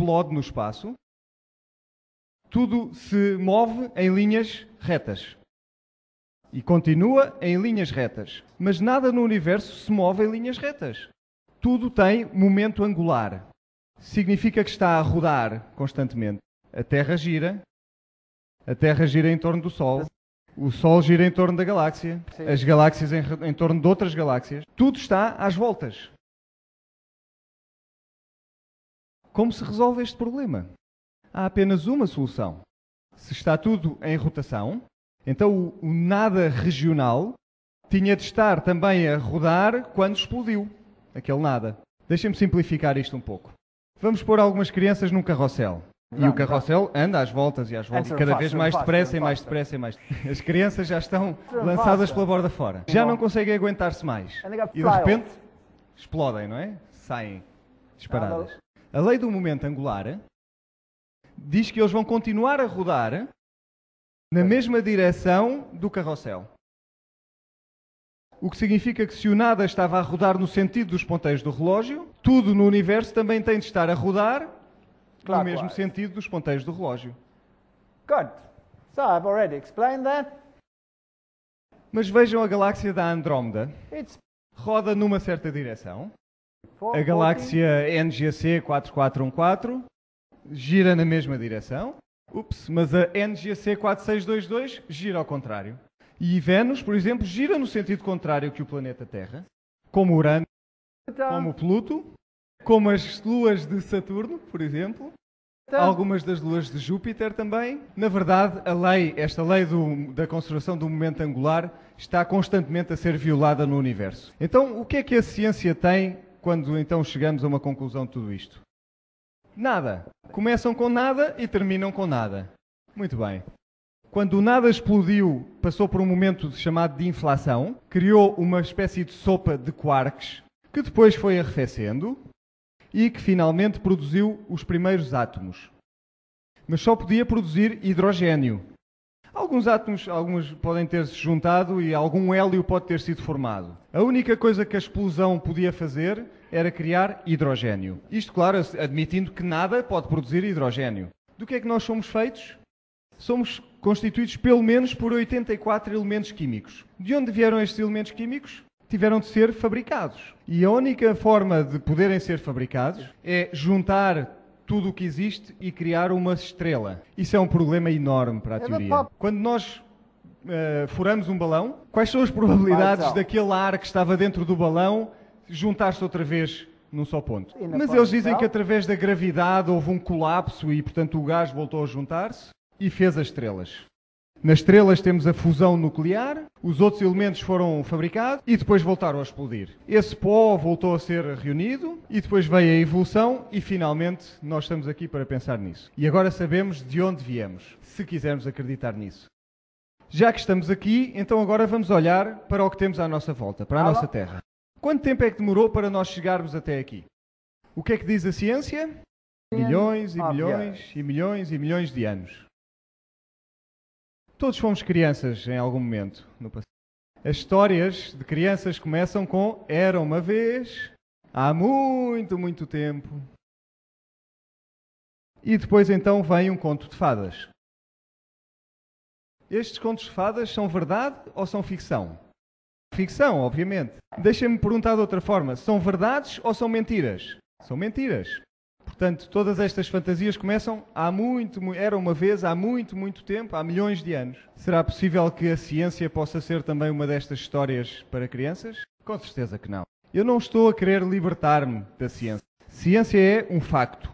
explode no espaço, tudo se move em linhas retas. E continua em linhas retas. Mas nada no universo se move em linhas retas. Tudo tem momento angular. Significa que está a rodar constantemente. A Terra gira em torno do Sol. O Sol gira em torno da galáxia. Sim. As galáxias em torno de outras galáxias. Tudo está às voltas. Como se resolve este problema? Há apenas uma solução. Se está tudo em rotação, então o nada regional tinha de estar também a rodar quando explodiu aquele nada. Deixem-me simplificar isto um pouco. Vamos pôr algumas crianças num carrossel. E o carrossel anda às voltas e às voltas, cada vez mais depressa e mais depressa e mais. As crianças já estão lançadas pela borda fora. Já não conseguem aguentar-se mais. E de repente explodem, não é? Saem disparadas. A lei do momento angular diz que eles vão continuar a rodar na mesma direção do carrossel. O que significa que se o nada estava a rodar no sentido dos ponteiros do relógio, tudo no universo também tem de estar a rodar no mesmo sentido dos ponteiros do relógio. Good. So I've already explained that. Mas vejam a galáxia da Andrómeda. It's Roda numa certa direção. A 14. galáxia NGC 4414 gira na mesma direção. Mas a NGC 4622 gira ao contrário. E Vênus, por exemplo, gira no sentido contrário que o planeta Terra, como Urano, como Pluto, como as luas de Saturno, por exemplo, algumas das luas de Júpiter também. Na verdade, esta lei da conservação do momento angular está constantemente a ser violada no universo. Então, o que é que a ciência tem quando então chegamos a uma conclusão de tudo isto? Nada. Começam com nada e terminam com nada. Muito bem. Quando o nada explodiu, passou por um momento chamado de inflação, criou uma espécie de sopa de quarks, que depois foi arrefecendo e que finalmente produziu os primeiros átomos. Mas só podia produzir hidrogênio. Alguns átomos, alguns podem ter-se juntado e algum hélio pode ter sido formado. A única coisa que a explosão podia fazer era criar hidrogênio. Isto, claro, admitindo que nada pode produzir hidrogênio. Do que é que nós somos feitos? Somos constituídos pelo menos por 84 elementos químicos. De onde vieram estes elementos químicos? Tiveram de ser fabricados. E a única forma de poderem ser fabricados é juntar tudo o que existe e criar uma estrela. Isso é um problema enorme para a teoria. Quando nós furamos um balão, quais são as probabilidades daquele ar que estava dentro do balão juntar-se outra vez num só ponto? Mas eles dizem que através da gravidade houve um colapso e, portanto, o gás voltou a juntar-se e fez as estrelas. Nas estrelas temos a fusão nuclear, os outros elementos foram fabricados e depois voltaram a explodir. Esse pó voltou a ser reunido e depois veio a evolução e finalmente nós estamos aqui para pensar nisso. E agora sabemos de onde viemos, se quisermos acreditar nisso. Já que estamos aqui, então agora vamos olhar para o que temos à nossa volta, para a nossa Terra. Quanto tempo é que demorou para nós chegarmos até aqui? O que é que diz a ciência? Milhões e milhões e milhões e milhões de anos. Todos fomos crianças em algum momento no passado. As histórias de crianças começam com era uma vez, há muito, muito tempo. E depois então vem um conto de fadas. Estes contos de fadas são verdade ou são ficção? Ficção, obviamente. Deixem-me perguntar de outra forma. São verdades ou são mentiras? São mentiras. Portanto, todas estas fantasias começam era uma vez, há muito, muito tempo, há milhões de anos. Será possível que a ciência possa ser também uma destas histórias para crianças? Com certeza que não. Eu não estou a querer libertar-me da ciência. Ciência é um facto.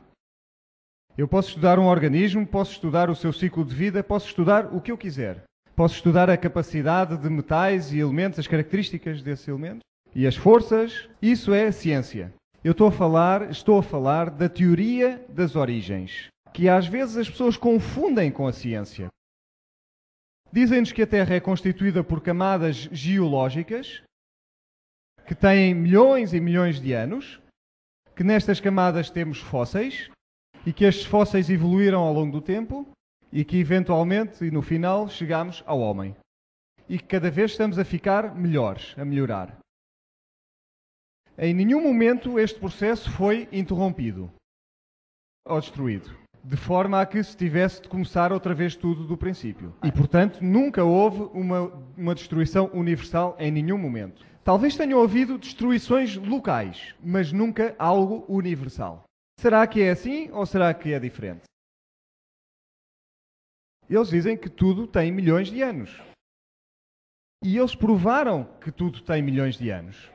Eu posso estudar um organismo, posso estudar o seu ciclo de vida, posso estudar o que eu quiser. Posso estudar a capacidade de metais e elementos, as características desses elementos e as forças. Isso é a ciência. Eu estou a falar da teoria das origens, que às vezes as pessoas confundem com a ciência. Dizem-nos que a Terra é constituída por camadas geológicas que têm milhões e milhões de anos, que nestas camadas temos fósseis e que estes fósseis evoluíram ao longo do tempo e que eventualmente e no final chegamos ao homem. E que cada vez estamos a ficar melhores, a melhorar. Em nenhum momento este processo foi interrompido. ou destruído, de forma a que se tivesse de começar outra vez tudo do princípio. E, portanto, nunca houve uma destruição universal em nenhum momento. Talvez tenham havido destruições locais, mas nunca algo universal. Será que é assim ou será que é diferente? Eles dizem que tudo tem milhões de anos. E eles provaram que tudo tem milhões de anos.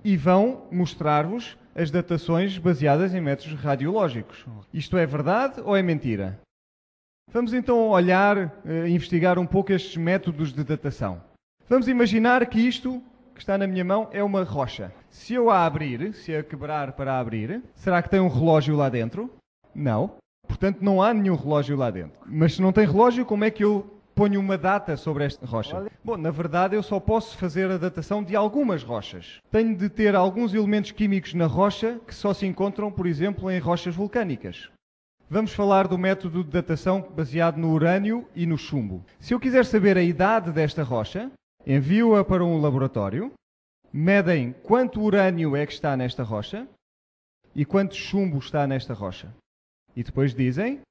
E vão mostrar-vos as datações baseadas em métodos radiológicos. Isto é verdade ou é mentira? Vamos então olhar, investigar um pouco estes métodos de datação. Vamos imaginar que isto que está na minha mão é uma rocha. Se eu a abrir, se a quebrar para abrir, será que tem um relógio lá dentro? Não. Portanto, não há nenhum relógio lá dentro. Mas se não tem relógio, como é que eu ponho uma data sobre esta rocha? Bom, na verdade, eu só posso fazer a datação de algumas rochas. Tenho de ter alguns elementos químicos na rocha que só se encontram, por exemplo, em rochas vulcânicas. Vamos falar do método de datação baseado no urânio e no chumbo. Se eu quiser saber a idade desta rocha, envio-a para um laboratório, medem quanto urânio é que está nesta rocha e quanto chumbo está nesta rocha. E depois dizem,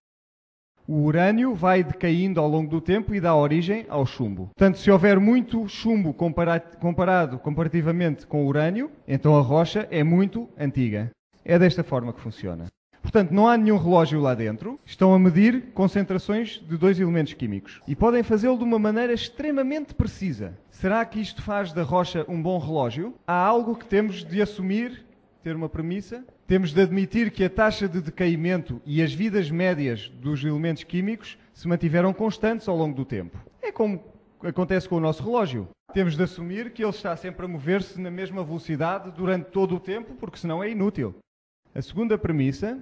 o urânio vai decaindo ao longo do tempo e dá origem ao chumbo. Portanto, se houver muito chumbo comparado comparativamente com o urânio, então a rocha é muito antiga. É desta forma que funciona. Portanto, não há nenhum relógio lá dentro. Estão a medir concentrações de dois elementos químicos. E podem fazê-lo de uma maneira extremamente precisa. Será que isto faz da rocha um bom relógio? Há algo que temos de assumir, ter uma premissa. Temos de admitir que a taxa de decaimento e as vidas médias dos elementos químicos se mantiveram constantes ao longo do tempo. É como acontece com o nosso relógio. Temos de assumir que ele está sempre a mover-se na mesma velocidade durante todo o tempo, porque senão é inútil. A segunda premissa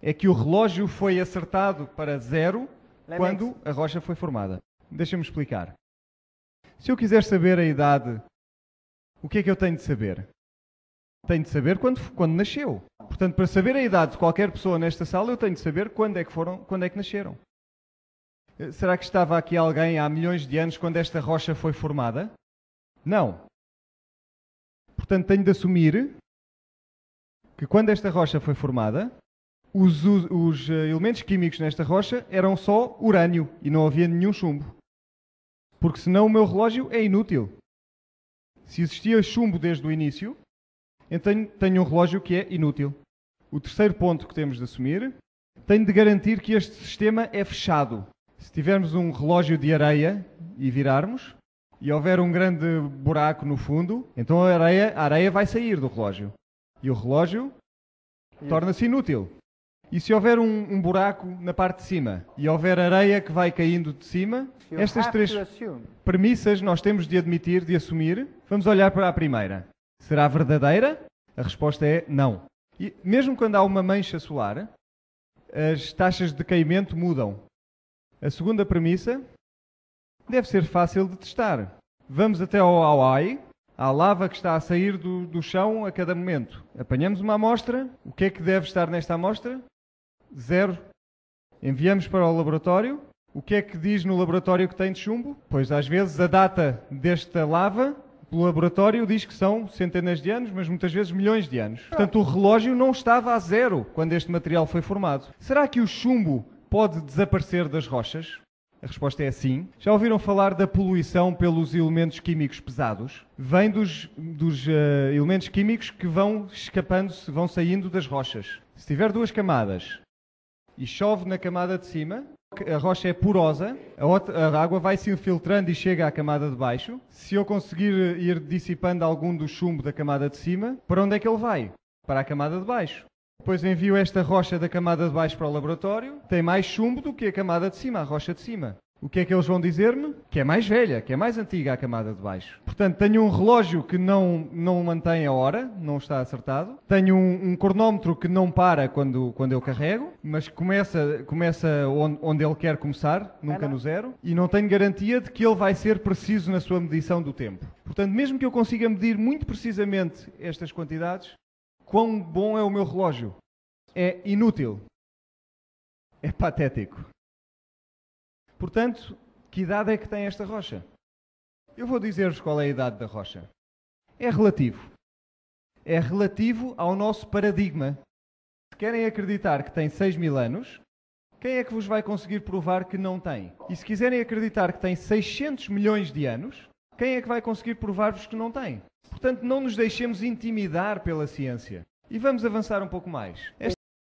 é que o relógio foi acertado para zero quando a rocha foi formada. Deixa-me explicar. Se eu quiser saber a idade, o que é que eu tenho de saber? Tenho de saber quando nasceu. Portanto, para saber a idade de qualquer pessoa nesta sala, eu tenho de saber quando é que nasceram. Será que estava aqui alguém há milhões de anos quando esta rocha foi formada? Não. Portanto, tenho de assumir que quando esta rocha foi formada, os elementos químicos nesta rocha eram só urânio e não havia nenhum chumbo. Porque senão o meu relógio é inútil. Se existia chumbo desde o início, então tenho um relógio que é inútil. O terceiro ponto que temos de assumir, tenho de garantir que este sistema é fechado. Se tivermos um relógio de areia e virarmos, e houver um grande buraco no fundo, então a areia vai sair do relógio. E o relógio torna-se inútil. E se houver um buraco na parte de cima e houver areia que vai caindo de cima, estas três premissas nós temos de admitir, de assumir. Vamos olhar para a primeira. Será verdadeira? A resposta é não. E mesmo quando há uma mancha solar, as taxas de decaimento mudam. A segunda premissa deve ser fácil de testar. Vamos até ao Hawaii. Há lava que está a sair do chão a cada momento. Apanhamos uma amostra. O que é que deve estar nesta amostra? Zero. Enviamos para o laboratório. O que é que diz no laboratório que tem de chumbo? Pois às vezes a data desta lava, pelo laboratório, diz que são centenas de anos, mas muitas vezes milhões de anos. Portanto, o relógio não estava a zero quando este material foi formado. Será que o chumbo pode desaparecer das rochas? A resposta é sim. Já ouviram falar da poluição pelos elementos químicos pesados? Vem dos elementos químicos que vão escapando, vão saindo das rochas. Se tiver duas camadas e chove na camada de cima, a rocha é porosa, a água vai se infiltrando e chega à camada de baixo. Se eu conseguir ir dissipando algum do chumbo da camada de cima, para onde é que ele vai? Para a camada de baixo. Depois envio esta rocha da camada de baixo para o laboratório. Tem mais chumbo do que a camada de cima, a rocha de cima. O que é que eles vão dizer-me? Que é mais velha, que é mais antiga a camada de baixo. Portanto, tenho um relógio que não mantém a hora, não está acertado. Tenho um cronómetro que não para quando eu carrego, mas começa onde ele quer começar, nunca no zero. E não tenho garantia de que ele vai ser preciso na sua medição do tempo. Portanto, mesmo que eu consiga medir muito precisamente estas quantidades, quão bom é o meu relógio? É inútil. É patético. Portanto, que idade é que tem esta rocha? Eu vou dizer-vos qual é a idade da rocha. É relativo. É relativo ao nosso paradigma. querem acreditar que tem 6.000 anos, quem é que vos vai conseguir provar que não tem? E se quiserem acreditar que tem 600 milhões de anos, quem é que vai conseguir provar-vos que não tem? Portanto, não nos deixemos intimidar pela ciência. E vamos avançar um pouco mais.